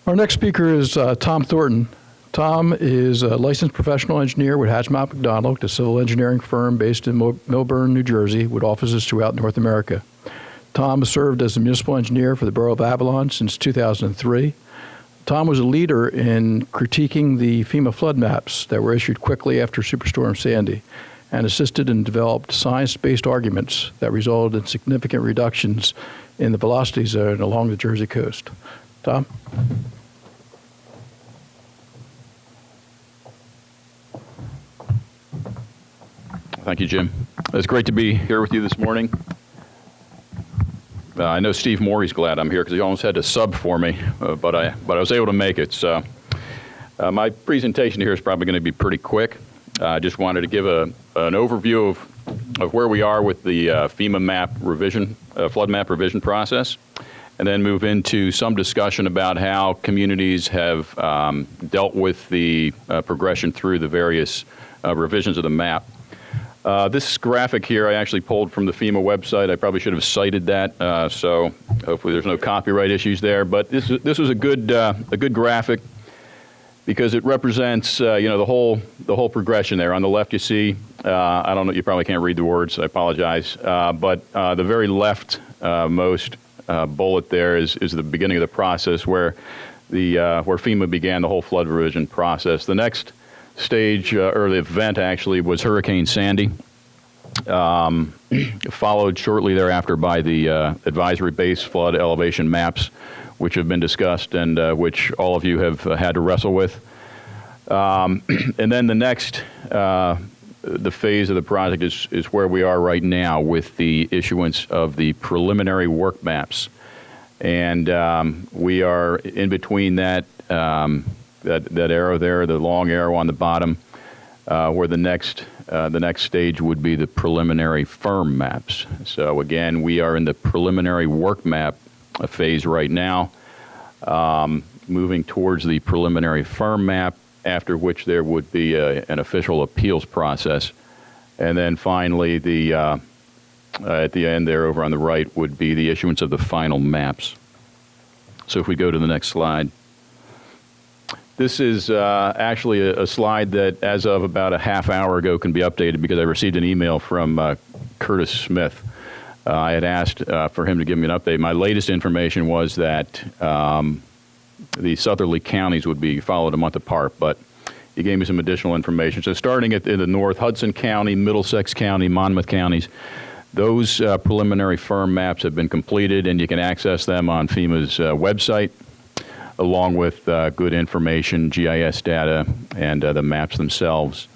Our next speaker is Tom Thornton. Tom is a licensed professional engineer with Hatch Mott MacDonald, a civil engineering firm based in Millburn, New Jersey, with offices throughout North America. Tom has served as a municipal engineer for the Borough of Avalon since 2003. Tom was a leader in critiquing the FEMA flood maps that were issued quickly after Superstorm Sandy, and assisted and developed science-based arguments that resulted in significant reductions in the velocity zone along the Jersey coast. Tom? Thank you, Jim. It's great to be here with you this morning. I know Steve Morey's glad I'm here because he almost had to sub for me, but I was able to make it. So my presentation here is probably going to be pretty quick. I just wanted to give an overview of where we are with the FEMA map revision, flood map revision process, and then move into some discussion about how communities have dealt with the progression through the various revisions of the map. This graphic here I actually pulled from the FEMA website. I probably should have cited that, so hopefully there's no copyright issues there. But this was a good graphic because it represents the whole progression there. On the left you see I don't know, you probably can't read the words, I apologize, but the very left most bullet there is the beginning of the process where FEMA began the whole flood revision process. The next stage, or the event actually, was Hurricane Sandy, followed shortly thereafter by the advisory base flood elevation maps, which have been discussed and which all of you have had to wrestle with. And then the next, the phase of the project is where we are right now with the issuance of the preliminary work maps. And we are in between that that arrow there, the long arrow on the bottom, where the next stage would be the preliminary firm maps. So again, we are in the preliminary work map phase right now, moving towards the preliminary firm map, after which there would be an official appeals process. And then finally, at the end there over on the right would be the issuance of the final maps. So if we go to the next slide. This is actually a slide that, as of about a half hour ago, can be updated because I received an email from Curtis Smith. I had asked for him to give me an update. My latest information was that the southerly counties would be followed a month apart, but he gave me some additional information. So starting in the north, Hudson County, Middlesex County, Monmouth counties, those preliminary firm maps have been completed, and you can access them on FEMA's website, along with good information, GIS data, and the maps themselves.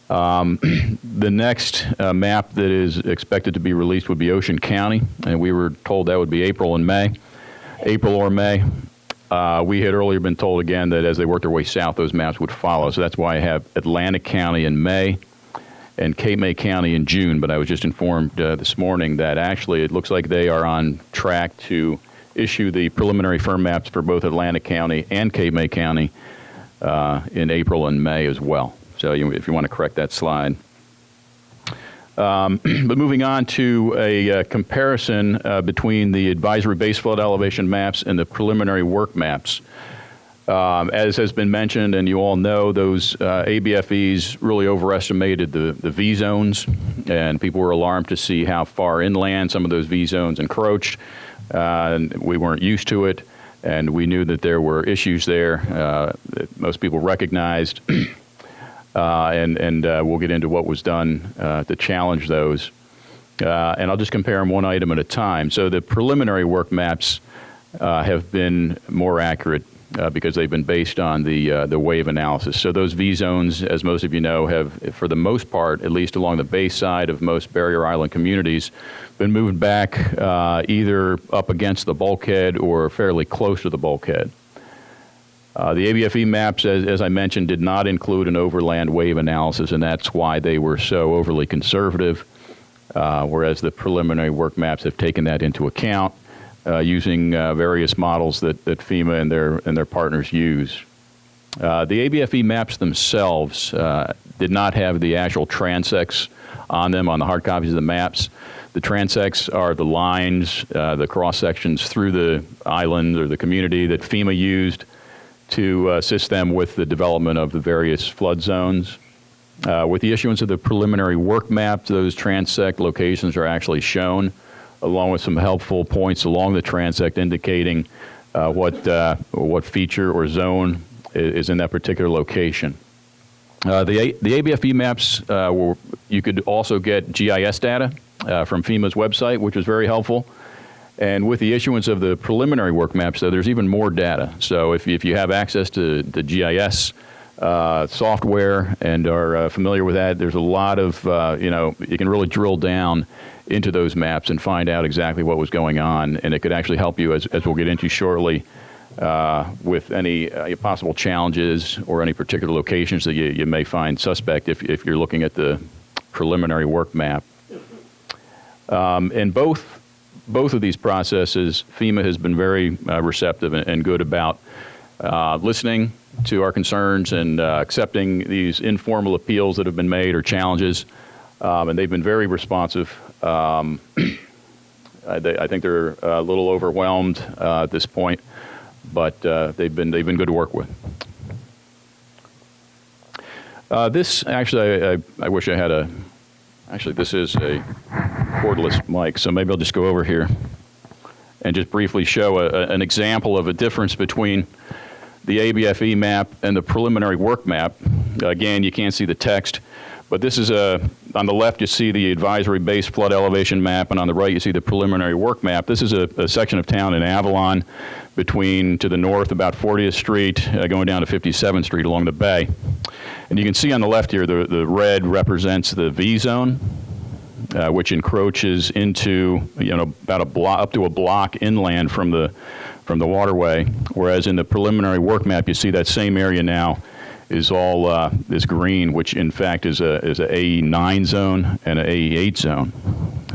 The next map that is expected to be released would be Ocean County, and we were told that would be April or May. We had earlier been told again that as they worked their way south, those maps would follow. So that's why I have Atlantic County in May and Cape May County in June. But I was just informed this morning that actually it looks like they are on track to issue the preliminary firm maps for both Atlantic County and Cape May County in April and May as well. So if you want to correct that slide. But moving on to a comparison between the advisory base flood elevation maps and the preliminary work maps. As has been mentioned, and you all know, those ABFEs really overestimated the V zones, and people were alarmed to see how far inland some of those V zones encroached. We weren't used to it, and we knew that there were issues there that most people recognized, and we'll get into what was done to challenge those. And I'll just compare them one item at a time. So the preliminary work maps have been more accurate because they've been based on the wave analysis. So those V zones, as most of you know, have, for the most part, at least along the base side of most barrier island communities, been moved back either up against the bulkhead or fairly close to the bulkhead. The ABFE maps, as I mentioned, did not include an overland wave analysis, and that's why they were so overly conservative, whereas the preliminary work maps have taken that into account using various models that FEMA and their partners use. The ABFE maps themselves did not have the actual transects on them on the hard copies of the maps. The transects are the lines, the cross sections through the island or the community that FEMA used to assist them with the development of the various flood zones. With the issuance of the preliminary work map, those transect locations are actually shown, along with some helpful points along the transect indicating what feature or zone is in that particular location. The ABFE maps, you could also get GIS data from FEMA's website, which was very helpful. And with the issuance of the preliminary work maps, there's even more data. So if you have access to the GIS software and are familiar with that, there's a lot of, you can really drill down into those maps and find out exactly what was going on. And it could actually help you, as we'll get into shortly, with any possible challenges or any particular locations that you may find suspect if you're looking at the preliminary work map. And both of these processes, FEMA has been very receptive and good about listening to our concerns and accepting these informal appeals that have been made or challenges, and they've been very responsive. I think they're a little overwhelmed at this point, but they've been good to work with. This actually, I wish I had a. Actually, this is a cordless mic, so maybe I'll just go over here and just briefly show an example of a difference between the ABFE map and the preliminary work map. Again, you can't see the text, but this is on the left you see the advisory base flood elevation map, and on the right you see the preliminary work map. This is a section of town in Avalon between, to the north, about 40th Street, going down to 57th Street along the bay. And you can see on the left here, the red represents the V zone, which encroaches into, about a block, up to a block inland from the waterway. Whereas in the preliminary work map, you see that same area now is all is green, which in fact is a AE9 zone and an AE8 zone.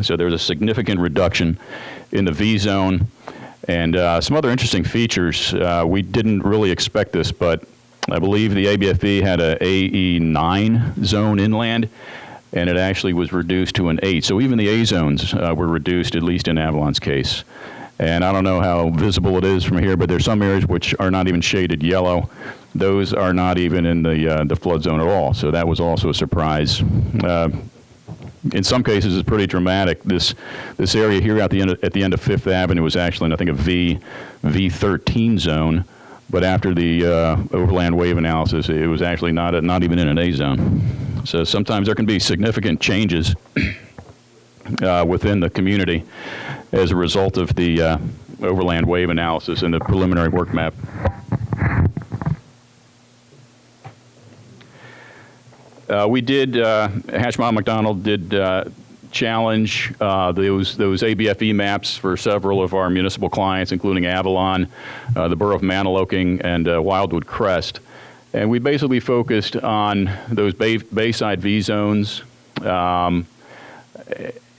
So there's a significant reduction in the V zone. And some other interesting features. We didn't really expect this, but I believe the ABFE had a AE9 zone inland, and it actually was reduced to an 8. So even the A zones were reduced, at least in Avalon's case. And I don't know how visible it is from here, but there's some areas which are not even shaded yellow. Those are not even in the flood zone at all. So that was also a surprise. In some cases, it's pretty dramatic. This area here at the end of Fifth Avenue was actually, I think, a V13 zone. But after the overland wave analysis, it was actually not even in an A zone. So sometimes there can be significant changes within the community as a result of the overland wave analysis and the preliminary work map. We did, Hatch Mott M MacDonald did challenge those ABFE maps for several of our municipal clients, including Avalon, the Borough of Maniloking, and Wildwood Crest. And we basically focused on those Bayside V zones. And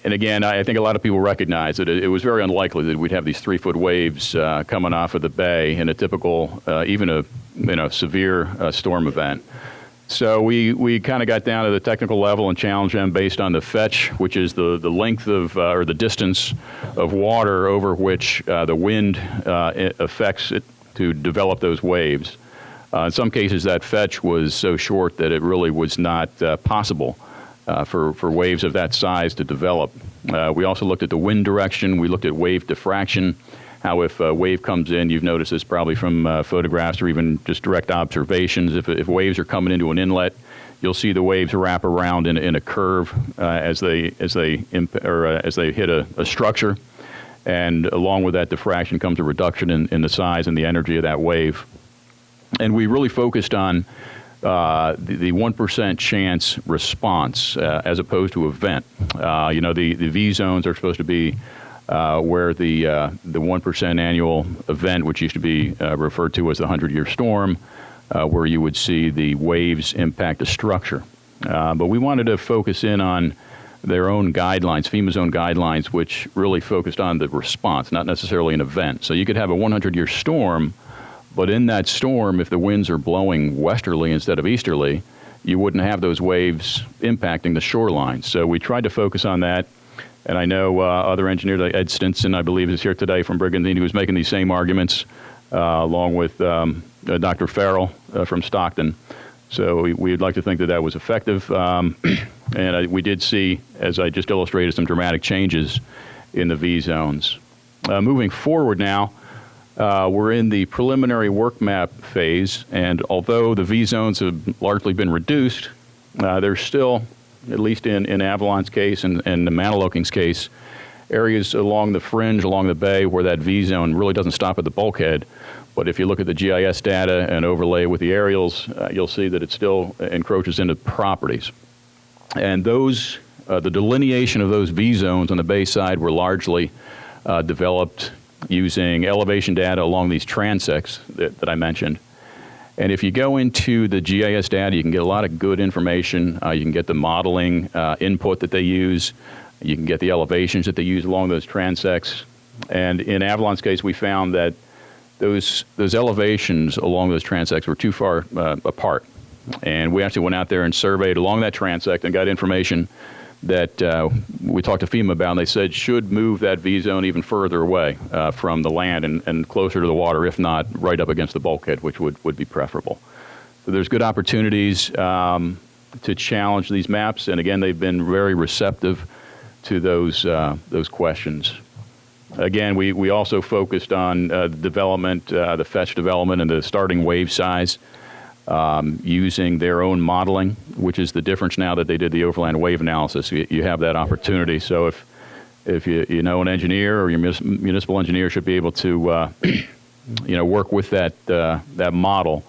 again, I think a lot of people recognize that it was very unlikely that we'd have these 3-foot waves coming off of the bay in a typical, even a severe storm event. So we kind of got down to the technical level and challenged them based on the fetch, which is the length of, or the distance of water over which the wind affects it to develop those waves. In some cases, that fetch was so short that it really was not possible for waves of that size to develop. We also looked at the wind direction. We looked at wave diffraction, how if a wave comes in, you've noticed this probably from photographs or even just direct observations. If waves are coming into an inlet, you'll see the waves wrap around in a curve as they hit a structure. And along with that diffraction comes a reduction in the size and the energy of that wave. And we really focused on the 1% chance response as opposed to event. The V zones are supposed to be where the 1% annual event, which used to be referred to as the 100-year storm, where you would see the waves impact a structure. But we wanted to focus in on their own guidelines, FEMA's own guidelines, which really focused on the response, not necessarily an event. So you could have a 100-year storm, but in that storm, if the winds are blowing westerly instead of easterly, you wouldn't have those waves impacting the shoreline. So we tried to focus on that. And I know other engineers, like Ed Stinson, I believe, is here today from Brigantine, who was making these same arguments, along with Dr. Farrell from Stockton. So we'd like to think that that was effective. And we did see, as I just illustrated, some dramatic changes in the V zones. Moving forward now, we're in the preliminary work map phase, and although the V zones have largely been reduced, there's still, at least in Avalon's case and the Manaloking's case, areas along the fringe, along the bay, where that V zone really doesn't stop at the bulkhead. But if you look at the GIS data and overlay with the aerials, you'll see that it still encroaches into properties. And those, the delineation of those V zones on the bay side were largely developed using elevation data along these transects that I mentioned. And if you go into the GIS data, you can get a lot of good information. You can get the modeling input that they use. You can get the elevations that they use along those transects. And in Avalon's case, we found that those elevations along those transects were too far apart. And we actually went out there and surveyed along that transect and got information that we talked to FEMA about, and they said should move that V zone even further away from the land and closer to the water, if not right up against the bulkhead, which would be preferable. So there's good opportunities to challenge these maps, and again, they've been very receptive to those questions. Again, we also focused on development, the fetch development and the starting wave size, using their own modeling, which is the difference now that they did the overland wave analysis. You have that opportunity. So if you know an engineer or your municipal engineer should be able to work with that model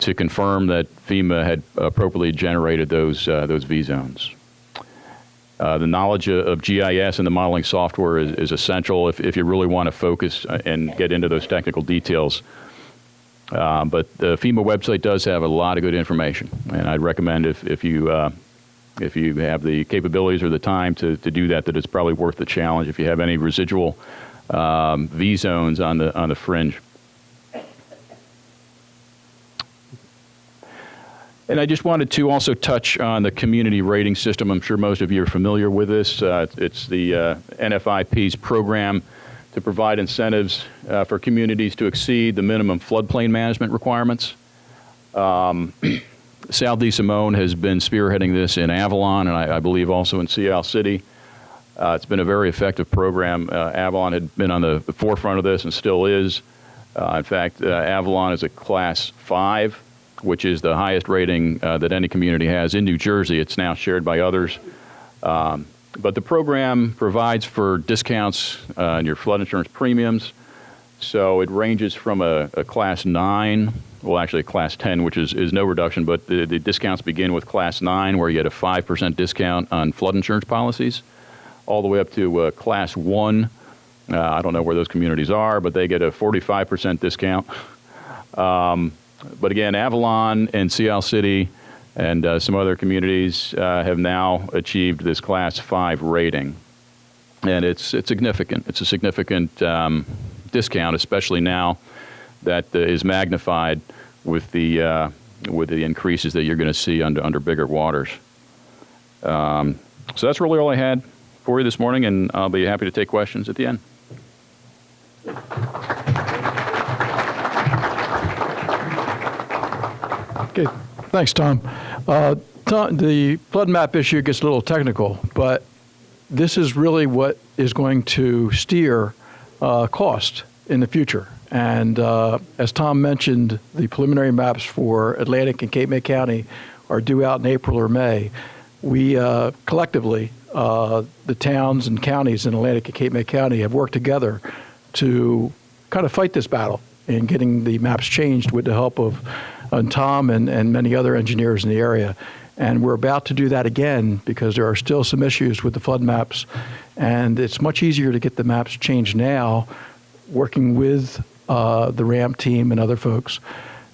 to confirm that FEMA had appropriately generated those V zones. The knowledge of GIS and the modeling software is essential if you really want to focus and get into those technical details. But the FEMA website does have a lot of good information, and I'd recommend if you have the capabilities or the time to do that it's probably worth the challenge if you have any residual V zones on the fringe. And I just wanted to also touch on the community rating system. I'm sure most of you are familiar with this. It's the NFIP's program to provide incentives for communities to exceed the minimum floodplain management requirements. South Simone has been spearheading this in Avalon, and I believe also in Sea City. It's been a very effective program. Avalon had been on the forefront of this and still is. In fact, Avalon is a Class 5, which is the highest rating that any community has in New Jersey. It's now shared by others. But the program provides for discounts on your flood insurance premiums. So it ranges from a Class 9, well, actually a Class 10, which is no reduction, but the discounts begin with Class 9, where you get a 5% discount on flood insurance policies, all the way up to Class 1. I don't know where those communities are, but they get a 45% discount. But again, Avalon and Sea City and some other communities have now achieved this Class 5 rating. And it's significant. It's a significant discount, especially now that is magnified with the increases that you're going to see under Biggert-Waters. So that's really all I had for you this morning, and I'll be happy to take questions at the end. Okay, thanks, Tom. The flood map issue gets a little technical, but this is really what is going to steer cost in the future. And as Tom mentioned, the preliminary maps for Atlantic and Cape May County are due out in April or May. We collectively, the towns and counties in Atlantic and Cape May County have worked together to kind of fight this battle in getting the maps changed with the help of Tom and many other engineers in the area. And we're about to do that again because there are still some issues with the flood maps. And it's much easier to get the maps changed now, working with the RAMP team and other folks,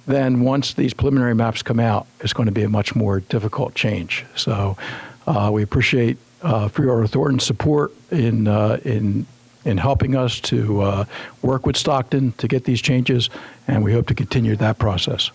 than once these preliminary maps come out. It's going to be a much more difficult change. So we appreciate Freeholder Thornton's support in helping us to work with Stockton to get these changes, and we hope to continue that process.